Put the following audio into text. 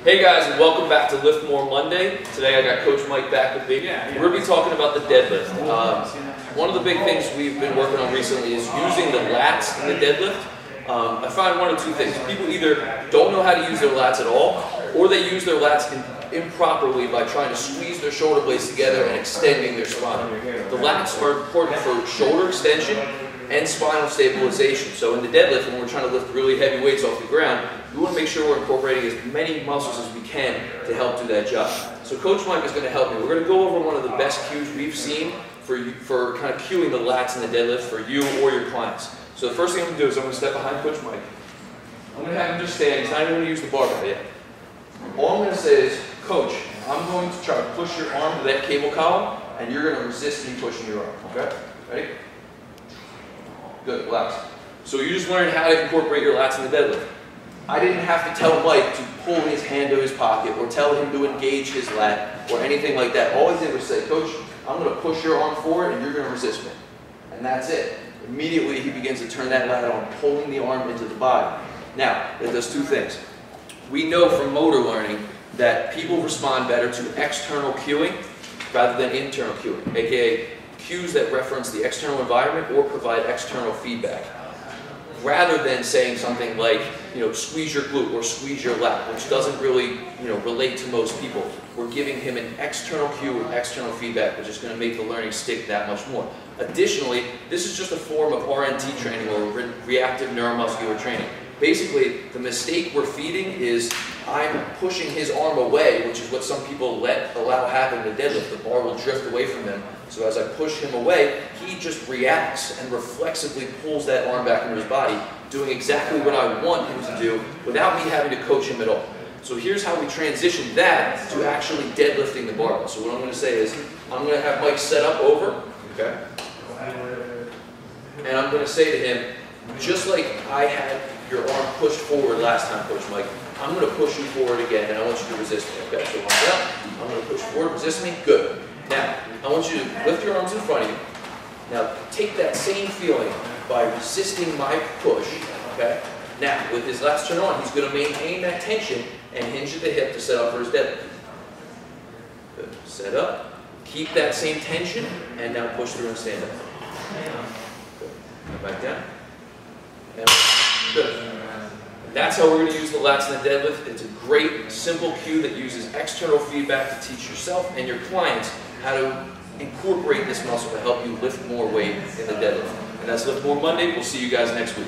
Hey guys, and welcome back to Lift More Monday. Today I got Coach Mike back with me. We're going to be talking about the deadlift. One of the big things we've been working on recently is using the lats in the deadlift. I find one of two things. People either don't know how to use their lats at all, or they use their lats improperly by trying to squeeze their shoulder blades together and extending their spine. The lats are important for shoulder extension and spinal stabilization. So in the deadlift, when we're trying to lift really heavy weights off the ground, we want to make sure we're incorporating as many muscles as we can to help do that job. So Coach Mike is going to help me. We're going to go over one of the best cues we've seen for kind of cueing the lats in the deadlift for you or your clients. So the first thing I'm going to do is I'm going to step behind Coach Mike. I'm going to have him just stand. He's not even going to use the barbell yet. All I'm going to say is, Coach, I'm going to try to push your arm to that cable column, and you're going to resist me pushing your arm. Okay? Ready? Good. Relax. So you just learned how to incorporate your lats in the deadlift. I didn't have to tell Mike to pull his hand to his pocket or tell him to engage his lat or anything like that. All I did was say, Coach, I'm going to push your arm forward and you're going to resist me. And that's it. Immediately he begins to turn that lat on, pulling the arm into the body. Now, it does two things. We know from motor learning that people respond better to external cueing rather than internal cueing, aka cues that reference the external environment or provide external feedback, rather than saying something like, squeeze your glute or squeeze your lat, which doesn't really, relate to most people. We're giving him an external cue with external feedback, which is going to make the learning stick that much more. Additionally, this is just a form of RNT training, or reactive neuromuscular training. Basically, the mistake we're feeding is I'm pushing his arm away, which is what some people allow happen in the deadlift. The bar will drift away from them. So as I push him away, he just reacts and reflexively pulls that arm back into his body, doing exactly what I want him to do without me having to coach him at all. So here's how we transition that to actually deadlifting the barbell. So what I'm going to say is, I'm going to have Mike set up over, okay? And I'm going to say to him, just like I had your arm pushed forward last time, Coach Mike, I'm going to push you forward again, and I want you to resist me. Okay, so watch out. I'm going to push forward, resist me. Good. Now, I want you to lift your arms in front of you. Now, take that same feeling by resisting my push. Okay. Now, with his lats turned on, he's going to maintain that tension and hinge at the hip to set up for his deadlift. Good. Set up. Keep that same tension, and now push through and stand up. Good. Come back down. And good. That's how we're going to use the lats in the deadlift. It's a great, simple cue that uses external feedback to teach yourself and your clients how to incorporate this muscle to help you lift more weight in the deadlift. And that's Lift More Monday. We'll see you guys next week.